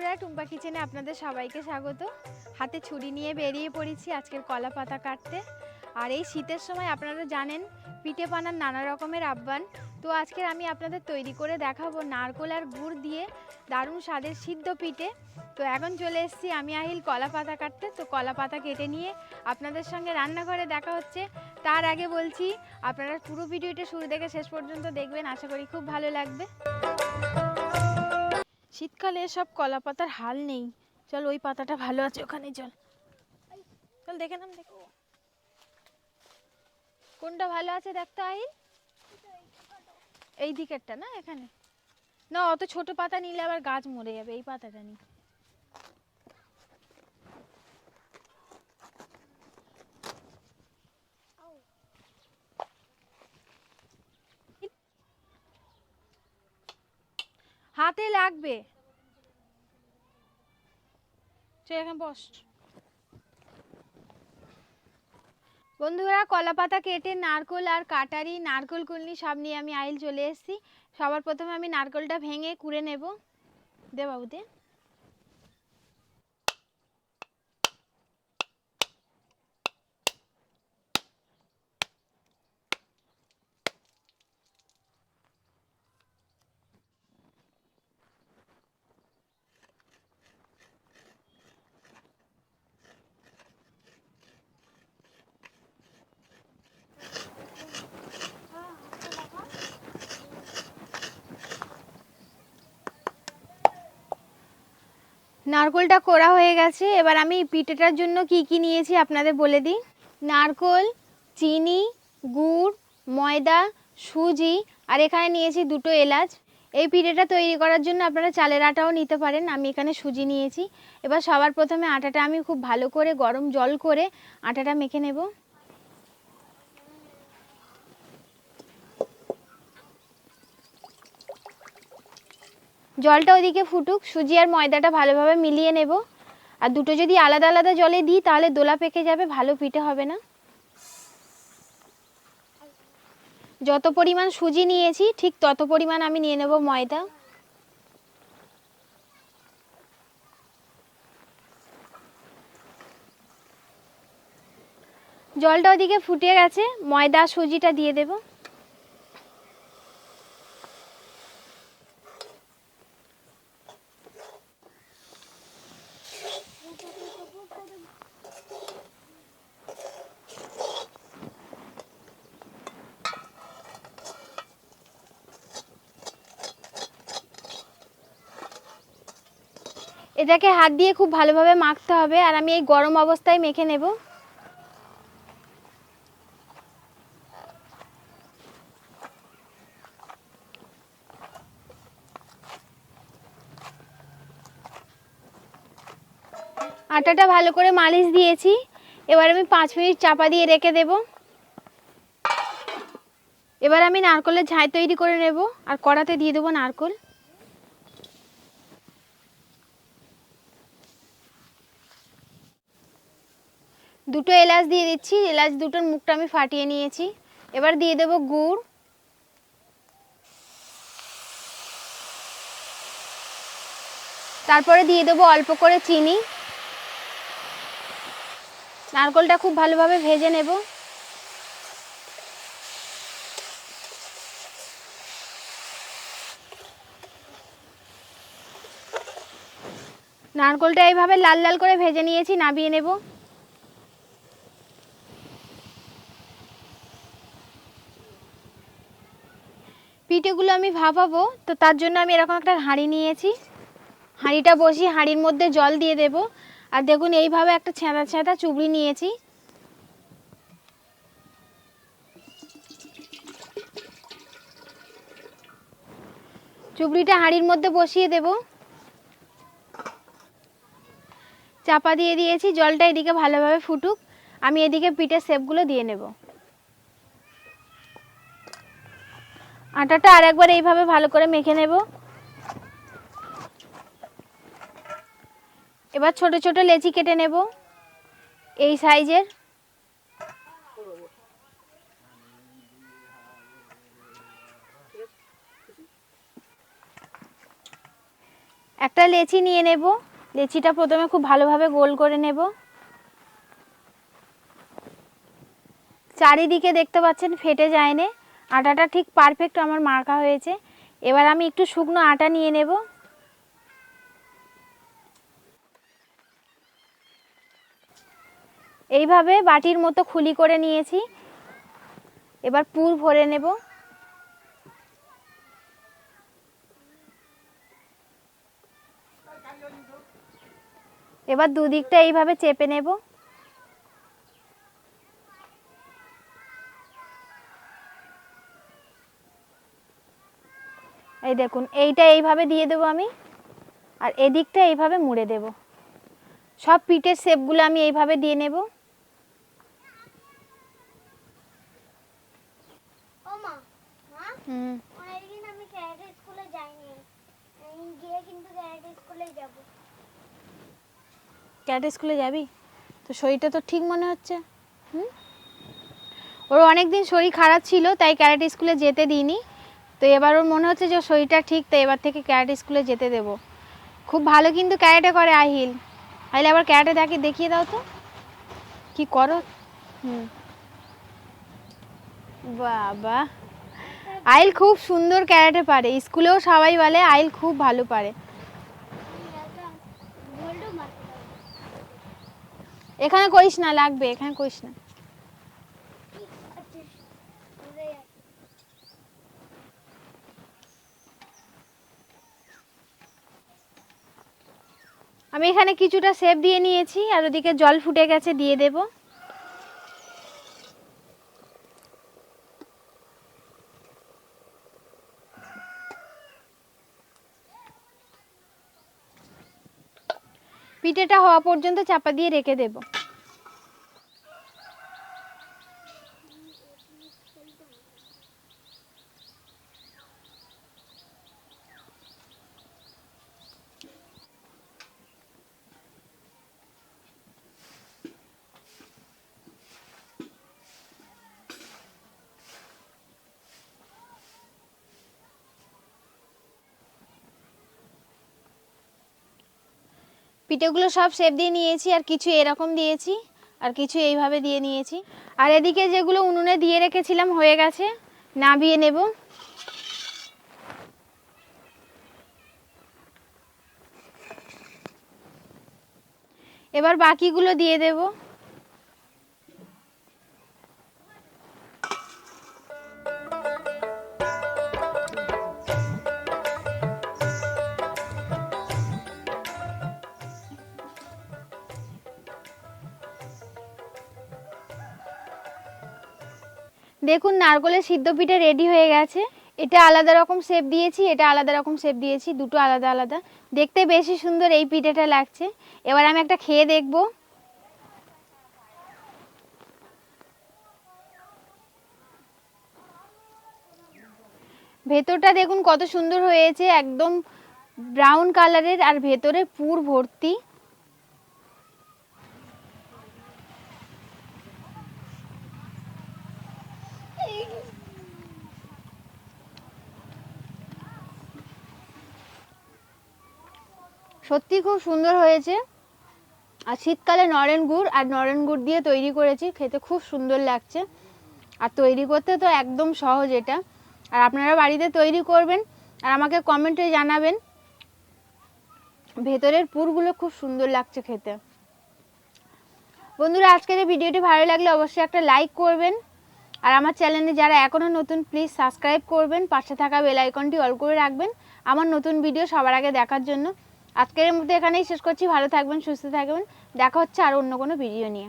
বন্ধুরা, টুম্পা কিচেনে আপনাদের সবাইকে স্বাগত। হাতে ছুরি নিয়ে বেরিয়ে পড়েছি আজকের কলা পাতা কাটতে। আর এই শীতের সময় আপনারা জানেন পিঠে বানার নানা রকমের আহ্বান। তো আজকে আমি আপনাদের তৈরি করে দেখাবো নারকেল আর গুড় দিয়ে দারুণ স্বাদের সিদ্ধ পিঠে। তো এখন চলে এসেছি আমি আহিল কলা পাতা কাটতে। তো কলা পাতা কেটে নিয়ে আপনাদের সঙ্গে রান্নাঘরে দেখা হচ্ছে। তার আগে বলছি আপনারা পুরো ভিডিওটা শুরু থেকে শেষ পর্যন্ত দেখবেন, আশা করি খুব ভালো লাগবে। শীতকালে সব কলা পাতার হাল নেই। চল ওই পাতাটা ভালো আছে ওখানে, চল চল দেখে নাম, দেখো কোনটা ভালো আছে দেখতো আহিল। এই দিকেরটা না, এখানে না, অত ছোট পাতা নিলে আবার গাছ মরে যাবে, এই পাতাটা নি। হাতে লাগবে, চল এখানে বস। বন্ধুরা, কলা পাতা কেটে নারকেল আর কাটারি, নারকেল কুলনি সব নিয়ে আমি আহিল চলে এসেছি। সবার প্রথমে আমি নারকেলটা ভেঙে কুড়ে নেব। দে বাবু দে। নারকেলটা কোড়া হয়ে গেছে। এবার আমি পিঠেটার জন্য কি কি নিয়েছি আপনাদের বলে দিই। নারকেল, চিনি, গুড়, ময়দা, সুজি আর এখানে নিয়েছি দুটো এলাচ। এই পিঠেটা তৈরি করার জন্য আপনারা চালের আটাও নিতে পারেন, আমি এখানে সুজি নিয়েছি। এবার সবার প্রথমে আটাটা আমি খুব ভালো করে গরম জল করে আটাটা মেখে নেব। জলটা ওইদিকে ফুটুক, সুজি আর ময়দাটা ভালোভাবে মিলিয়ে নেব। আর দুটো যদি আলাদা আলাদা জলে দিই তাহলে দোলা পেকে যাবে, ভালো পিঠে হবে না। যত পরিমাণ সুজি নিয়েছি ঠিক তত পরিমাণ আমি নিয়ে নেব ময়দা। জলটা ওদিকে ফুটে গেছে, ময়দা সুজিটা দিয়ে দেব। এটাকে হাত দিয়ে খুব ভালোভাবে মাখতে হবে, আর আমি এই গরম অবস্থায় মেখে নেব। আটাটা ভালো করে মালিশ দিয়েছি। এবার আমি 5 মিনিট চাপা দিয়ে রেখে দেব। এবার আমি নারকেলের ঝাঁই তৈরি করে নেব, আর কড়াতে দিয়ে দেবো নারকেল। দুটো এলাচ দিয়ে দিচ্ছি, এলাচ দুটোর মুখটা আমি ফাটিয়ে নিয়েছি। এবার দিয়ে দেব গুড়, তারপরে দিয়ে দেবো অল্প করে চিনি। নারকেলটা খুব ভালোভাবে ভেজে নেব। নারকেলটা এইভাবে লাল লাল করে ভেজে নিয়েছি, নামিয়ে নেব। পিঠেগুলো আমি ভাপাবো, তো তার জন্য আমি এরকম একটা হাঁড়ি নিয়েছি। হাঁড়িটা বসিয়ে হাঁড়ির মধ্যে জল দিয়ে দেব। আর দেখুন এইভাবে একটা ছেঁদা ছেঁদা চুবড়ি নিয়েছি। চুবড়িটা হাঁড়ির মধ্যে বসিয়ে দেব। চাপা দিয়ে দিয়েছি, জলটা এদিকে ভালোভাবে ফুটুক, আমি এদিকে পিঠের শেপগুলো দিয়ে নেব। আটাটা আরেকবার এইভাবে ভালো করে মেখে নেব। এবার ছোট ছোট লেচি কেটে নেব এই সাইজের। একটা লেচি নিয়ে নেব। লেচিটা প্রথমে খুব ভালোভাবে গোল করে নেব। চারিদিকে দেখতে পাচ্ছেন ফেটে যায়নি, আটাটা ঠিক পারফেক্ট আমার মাখা হয়েছে। এবার আমি একটু শুকনো আটা নিয়ে নেব। এইভাবে বাটির মতো খুলি করে নিয়েছি। এবার পুর ভরে নেব। এবার দুদিকটা এইভাবে চেপে নেব। এই দেখুন, এইটা এইভাবে দিয়ে দেবো আমি, আর এদিকটা এইভাবে মুড়ে দেব। সব পিঠের শেপগুলো আমি এইভাবে দিয়ে নেব। ক্যারেটে স্কুলে যাবি? তো শরীরটা তো ঠিক মনে হচ্ছে। ওর অনেকদিন শরীর খারাপ ছিল, তাই ক্যারেটে স্কুলে যেতে দিইনি। তো এবার ওর মনে হচ্ছে যে শরীরটা ঠিক, তাই এবার থেকে ক্যারেটে স্কুলে যেতে দেব। খুব ভালো কিন্তু ক্যারেটে করে আহিল। আহিল আবার ক্যারেটে দেখিয়ে দাও তো কি করো। বাবা, আহিল খুব সুন্দর ক্যারেটে পারে। স্কুলেও সবাই বলে আহিল খুব ভালো পারে। এখানে করিস না, লাগবে, এখানে করিস না। আমি এখানে কিছুটা শেপ দিয়ে নিয়েছি, আর ওদিকে জল ফুটে গেছে, দিয়ে দেব। পিঠেটা হওয়া পর্যন্ত চাপা দিয়ে রেখে দেব। পিঠেগুলো সব শেপ দিয়ে নিয়েছি, আর কিছু এরকম দিয়েছি, আর কিছু এইভাবে দিয়ে নিয়েছি। আর এদিকে যেগুলো উনুনে দিয়ে রেখেছিলাম হয়ে গেছে, নামিয়ে নেব। এবার বাকিগুলো দিয়ে দেব। দেখুন, নারকেলের সিদ্ধ পিঠে রেডি হয়ে গেছে। এটা আলাদা রকম শেপ দিয়েছি, এটা আলাদা রকম শেপ দিয়েছি, দুটো আলাদা আলাদা। দেখতে বেশি সুন্দর এই পিঠেটা লাগছে। এবার আমি একটা খেয়ে দেখব। ভেতরটা দেখুন কত সুন্দর হয়েছে, একদম ব্রাউন কালারের, আর ভেতরে পুর ভর্তি। সত্যি খুব সুন্দর হয়েছে। আর শীতকালে নরেন গুড় দিয়ে তৈরি করেছি, খেতে খুব সুন্দর লাগছে। আর তৈরি করতে তো একদম সহজ এটা। আর আপনারা বাড়িতে তৈরি করবেন, আর আমাকে কমেন্টে জানাবেন। ভেতরের পুরগুলো খুব সুন্দর লাগছে খেতে। বন্ধুরা, আজকের এই ভিডিওটি ভালো লাগলে অবশ্যই একটা লাইক করবেন। আর আমার চ্যানেলে যারা এখনও নতুন, প্লিজ সাবস্ক্রাইব করবেন। পাশে থাকা বেল আইকনটি অল করে রাখবেন আমার নতুন ভিডিও সবার আগে দেখার জন্য। আজকের মধ্যে এখানেই শেষ করছি। ভালো থাকবেন, সুস্থ থাকবেন। দেখা হচ্ছে আর অন্য কোনো ভিডিও নিয়ে।